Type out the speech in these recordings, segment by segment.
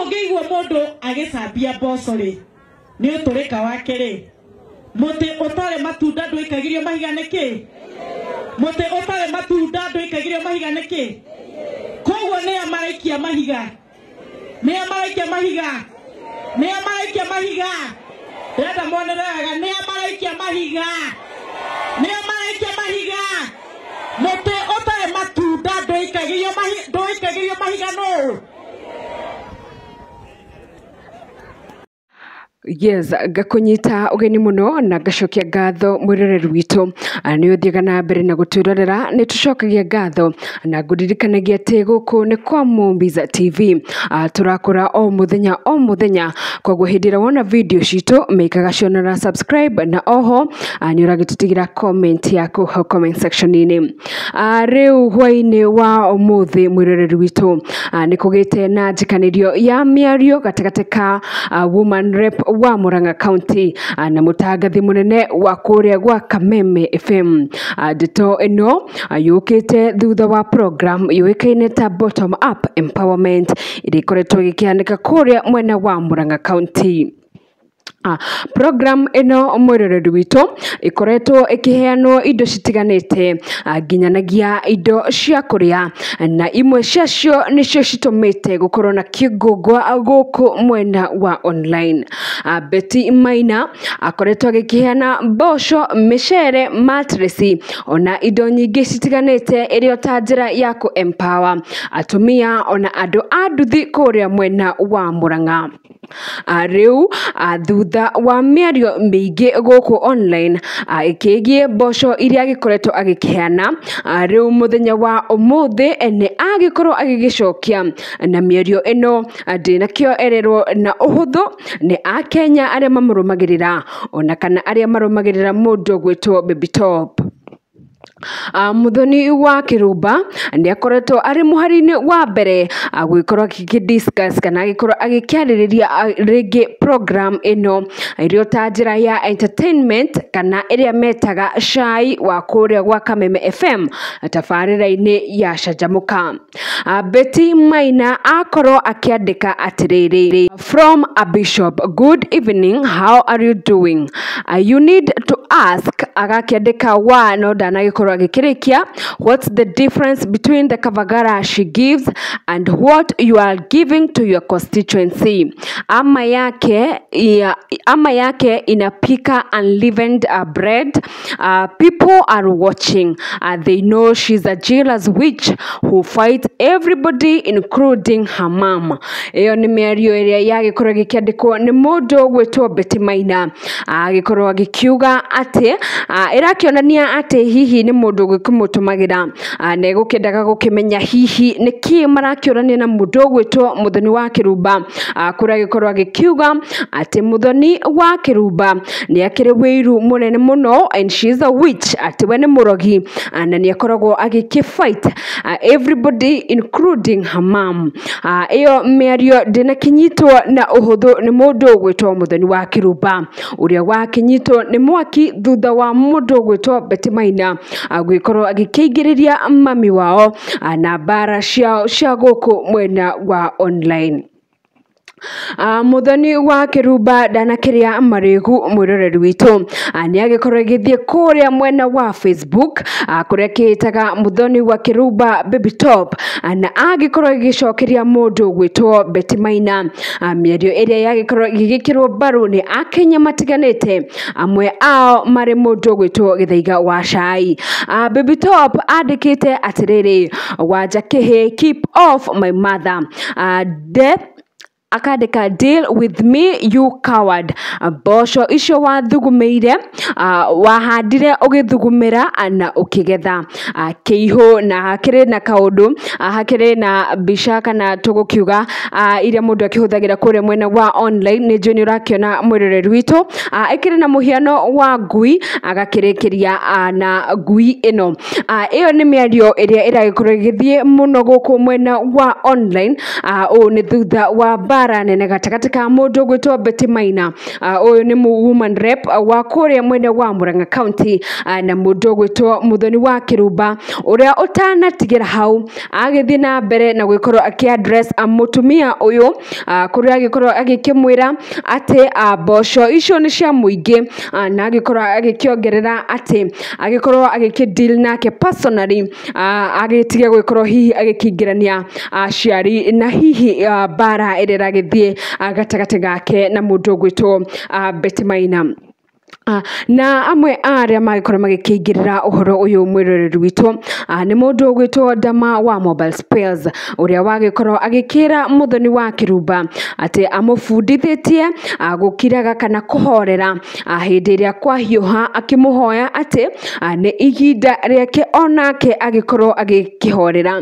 Ngeigua mundu agicambia mboco ri ni uturika wake ri muti utare matunda ndwikagirio mahiga niki muti utare matunda ndwikagirio mahiga niki koguo ni amaraikia mahiga ni amaraikia mahiga ni amaraikia mahiga ndenda monerega ni amaraikia mahiga ni amaraikia mahiga muti utare matunda ndwikagirio mahiga no. Yes, gakunyita ugeni muno na gacokia ngatho mwiroreri witu ni uthiaga na mbere na guturorera ni tucokagia ngatho na nguririkanagia ati guku ni kwa Mumbiza TV turakora o muthenya koguo hindira wona video citu meikaga cionera subscribe na oho ni uragitutigira comment yaku ho comment section ini riu hwaini wa umuthi mwiroreri witu ni kugite na njikanirio ya miario gatagati ka woman rep wa Murang'a County na mutangathi munene wa kuria gwa Kameme FM. Ndeto ino yukite thutha wa program yuikaine ta bottom up empowerment iri koretwo gikianika kuria mwena wa Murang'a County. Program ino mwiroreri witu ikoretwo ikiheanwo indo citiganite nginyanagia indo cia kuria na imwe ciacio nicio citumite gukorwo na kigungwa guku mwena wa online. Betty Maina akoretwo agikiheana mboco, micere, matresi ona indo nyingi citiganite irio ta njira ya ku empower atumia ona andu a nduthi kuria mwena wa Murang'a. Riu thutha wa miario mingi guku online ikigie mboco iria agikoretwo agikiheana riu muthenya wa umuthi ni agikorwo agigicokia na miario ino ndinakio ererwo na uhuthu ni Akenya aria mamurumagirira ona kana aria marumagirira mundu gwitwo Baby Top. Muthoni wa Kirumba ni akoretwo ari muharini wa mbere gwikorwo agikidiscuss kana agikorwo agikiaririria ringi program ino irio ta njira ya entertainment kana iria metaga cai wa kuria gwa Kameme FM tabarira-ini ya Canjamuka. Betty Maina akorwo akiandika atiriri, from a bishop, good evening, how are you doing? You need to ask, agakiandika wa no ndanagikorwo agikirikia, what's the difference between the kavagara she gives and what you are giving to your constituency? Ama yake inapika unleavened bread. People are watching. They know she's a jealous witch who fights everybody including her mom. Iyo ni miario iria yagikorwo gikiandikwo ni mundu gwitwo Betty Maina agikorwo agikiuga ati irakionania ati hihi ni mundu gwikumutumagira na gukendaga gukimenya hihi niki marakiorania na mundu gwitwo Muthoni wa Kirumba kuria gikorwo agikiuga ati Muthoni wa Kirumba ni akiri wiru munene muno and she's a witch ati we ni murogi na ni akoragwo agikifight everybody including her mom. Iyo miario ndinakinyitwo na uhuthu ni mundu gwitwo Muthoni wa Kirumba uria wakinyitwo ni mwaki thutha wa mundu gwitwo Betty Maina gwikorwo agikingiriria mami wao na bara cia guku mwena wa online. Muthoni wa Kirumba ndanakiria marigu mwiroreri witu ni agikorwo agithie kuria mwena wa Facebook kuria kitaga Muthoni wa Kirumba Baby Top na agikorwo agicokeria mundu gwitwo Betty Maina miario iria yagikorwo igikirwo baru ni Akenya matiganite amwe ao mari mundu gwitwo Githaiga wa Cai. Baby Top andikite atiriri wanja kihe, keep off my mother, death akandika deal with me you coward. Mboco icio wathugumeire wahandire ugithugumira na ukigetha kiihu na hakiri na kaundu hakiri na bisha kana tugukiuga iria mundu akihuthagira kuria mwena wa online ni juni urakiona mwiroreri witu ikiri na muhiano wa ngui agakirikiria na ngui ino. Iyo ni miario iria iragikorwo igithie muno guku mwena wa online ni thutha wa bara nene gatagati ka mundu gwitwo Betty Maina. Uyu ni woman rep wa kuria mwene wa Murang'a County na mundu gwitwo Muthoni wa Kirumba uria utanatigira hau agithii na mbere na gwikorwo address mutumia uyu kuria agikorwo agikimwira ati mboco icio ni cia muingi na agikorwo agikiongerera ati agikorwo agikideal nake personally agitige gwikorwo hihi agikingirania aciari na hihi bara irira githie gatagati gake na mundu gwitwo Betty Maina. Na amwe aria magikorwo magikingirira uhoro uyu mwiroreri witu ni mundu gwitwo Dama wa Mobile Spares uria wagikorwo agikira Muthoni wa Kirumba ati amufundithitie gukiraga kana kuhorera hindi iria kwa hiuha akimuhoya ati ni ihinda riake onake agikorwo agikihorera.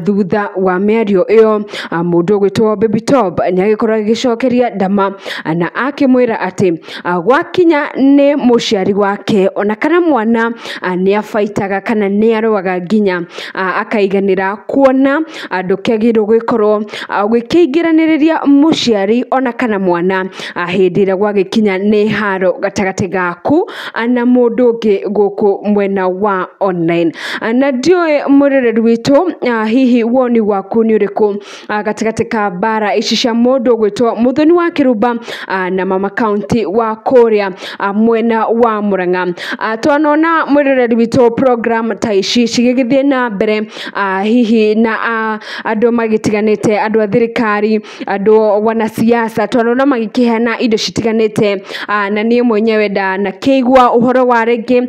Thutha wa miario iyo mundu gwitwo Baby Top ni agikorwo agicokeria Dama na akimwira ati gwakinya ni muciari wake ona kana mwana ni afaitaga kana ni arwaga nginya akaiganira kuona ndukegirwo gwikorwo gwikiingiraniriria muciari ona kana mwana hindi ira gwagikinya ni haro gatagati gaku na mundu ungi guku mwena wa online. Na ndioi mwiroreri witu hihi woni waku ni uriku gatagati ka bara ici cia mundu gwitwo Muthoni wa Kirumba na Mama County wa kuria mwena wa Murang'a. Twanona mwiroreri witu program ta ici cigigithie na mbere hihi na andu magitiganite, andu a thirikari, andu wanasiasa, twanona magikihana indo citiganite na nie mwenyewe na keigwa uhoro wa ringi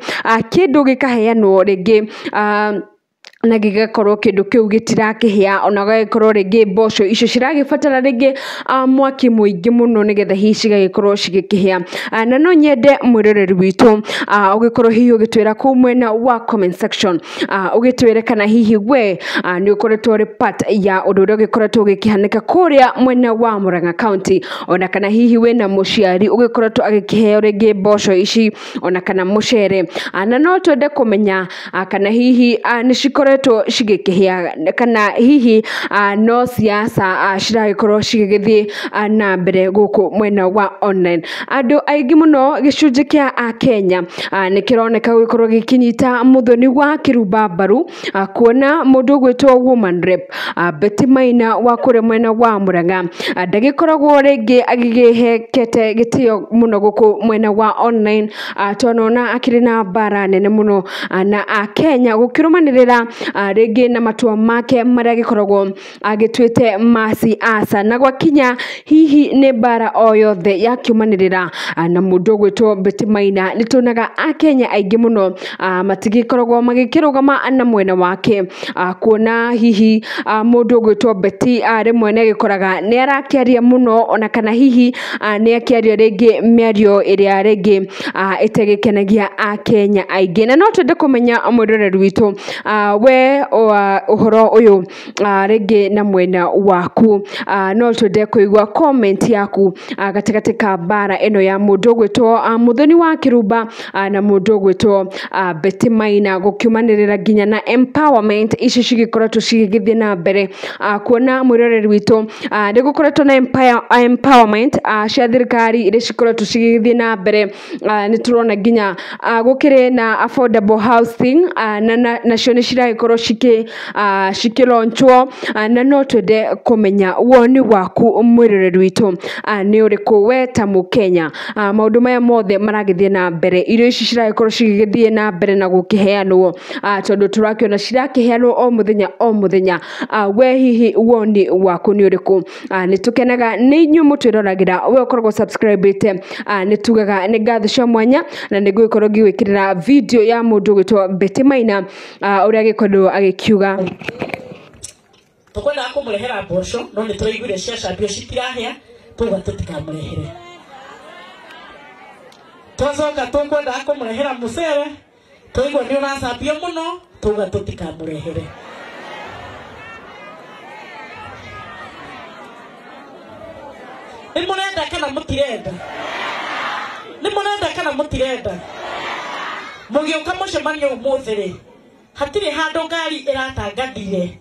kindu gikaheanwo ringi na gigakorwo kindu kiu gitirakihia ona gagikorwo ringi mboco icio ciragibatara ringi mwaki muingi muno nigetha hihi cigagikorwo cigikihia. Na no nyende mwiroreri witu ugikorwo hihi ugitwira ku mwena wa comment section ugitwire kana hihi we ni ukoretwo ri part ya undu uria ugikorwo ugikihanika kuria mwena wa Murang'a County ona kana hihi we na muciari ugikorwo agikiheo ringi mboco ici ona kana mucere. Na no twende kumenya kana hihi ni cikorwo cigikihia kana hihi no siasa ciragikorwo cigigithie na mbere guku mwena wa online. Andu aingi muno gicunji kia Kenya nikironeka gikorwo gikinyita Muthoni wa Kirumba mbaru kuona mundu gwitwo woman rep Betty Maina wa kure mwena wa Murang'a ndagikoragwo ringi agigihekete gitio muno guku mwena wa online. Twanona akiri na bara nene muno na Kenya gukirumanirira ringi na matua make maria gikoragwo agitwite masi asa na gwakinya hihi ni bara o yothe yakiumanirira na mundu gwitwo Betty Maina. Nitunaga Kenya aingi muno matigikoragwo magikirugama na mwena wake kuona hihi mundu gwitwo Betty rimwe ne gikoraga ni arakiaria muno ona kana hihi ni akiaria ringi miario iria ringi itegikenagia Kenya aingi. Na no twende kumenya mwiroreri witu we uhoro uyu ringi na mwena waku no twende kuigwa comment yaku gatagati ka bara eno ya mundu gwitwo Muthoni wa Kirumba na mundu gwitwo Betty Maina gukiumanirira nginya na empowerment ici cigikoretwo cigigithie na mbere kuona mwiroreri witu ni gukoretwo na empowerment cia thirikari ire cikoretwo cigigithie na mbere. Ni turona nginya gukire na affordable housing nacio ni ciragikorwo cikilaunchwo. Na no twende kumenya woni waku mwiroreri witu ni uriku we ta Mukenya. Maundu maya mothe maragithie na mbere, irio ici ciragikorwo cigigithie na mbere na gukiheanwo tondu turakiona cirakiheanwo o muthenya. We hihi woni waku ni uriku? Ni tukenaga ni inyu mutwiroragira we ukoragwo subscribete ni tugaga ni ngatho cia mwanya na ni gwikorwo ngigwikirira video ya mundu gwitwo Betty Maina uria gikorwo agikiuga tukwenda kumurehera mboco no ni turaiguire cia cambio citirahia tuga tutikamurehere. Twacoka tukwenda kumurehera mucere tuigwa ni uracambio muno tuga tutikamurehere. Ni murenda kana mutirenda? Ni murenda kana mutirenda? Mugiuka mucemanio umuthi ri hatiri handu ngari iratangathire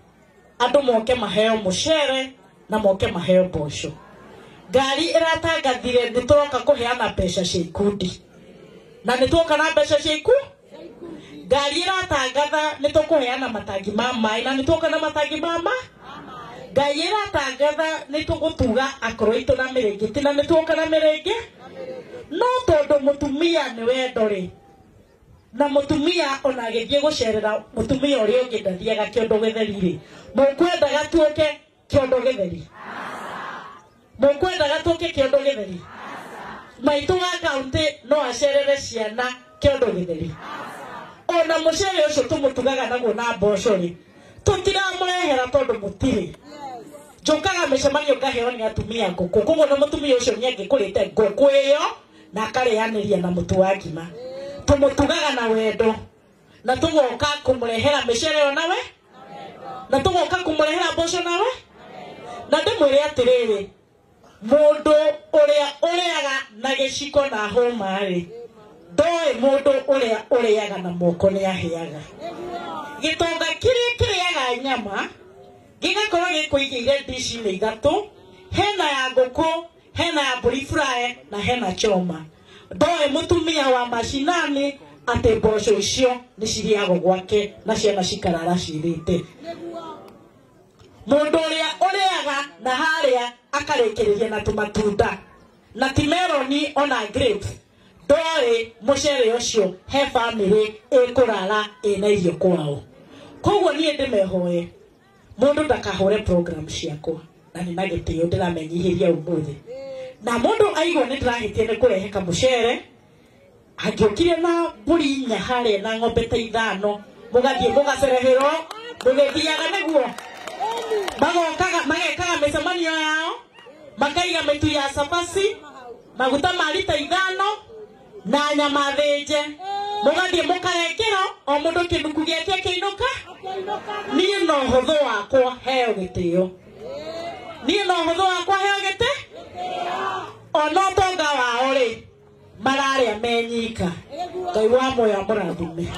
andu moke maheo mucere na moke maheo mboco ngari iratangathire nitwoka kuheana mbeca cia ikundi na nitwoka na mbeca cia ikundi ngari iratangatha nitukuheana matangi ma mai na nitwoka na matangi ma mai ngari iratangatha nitugutuga akoro itu na mirengeti na nitwoka na mirenge no tondu mutumia ni wendo ri na mutumia ona agithie gucerera mutumia uri ungi ndathiaga kiondo githeri ri mukwenda gatuoke kiondo githeri mukwenda gatuoke kiondo githeri maitu ga kaunti no acerere ciana kiondo githeri ona mucere ucio tumutugaga naguo na mboco ri tutiramurehera tondu mutiri njukaga micemanio ngaheo ni atumia nguku koguo na mutumia ucio ni angikurite nguku iyo na akarianiria na mutu wa ngima tumutugaga na wendo na tugoka kumurehera micere ona we na tugoka kumurehera mboco nawe na ndimwire atiriri mundu uria uriaga na giciko na homa ri ndoe mundu uria uriaga na moko ni aheaga gitonga kiriaga nyama gigakorwo gikuigire dishi ni ithatu hena ya nguku hena ya mburi fry na hena choma ndoe mutumia wa mashinani ate mboco icio ni ciriago gwake na ciana cikarara cirite mundu uria uriaga na haria akarekereria na tumatunda na timeroni ona grapes ndoe mucere ucio he family ikurara ina irio kwao koguo nie ndimehoye mundu ndakahore program ciakwa na ni nagitio ndiramenyihiria umuthi na mundu aigwa ni ndirahitie ni kureheka mucere agiokire na mburi nya haria na ng'ombe ta ithano mugathie mugacerehero mugithiaga niguo magekaga micemanio yao makaiga mitu ya sabasi maguta ma lita 5 na nyama thinje mugathie mukarekero o mundu kinduku giake kiinuka nie no huthu wakwa heo gitio nie no huthu wakwa heo gitio ono tonga wao ri mararia menyika Ngai wa moyo amurathime.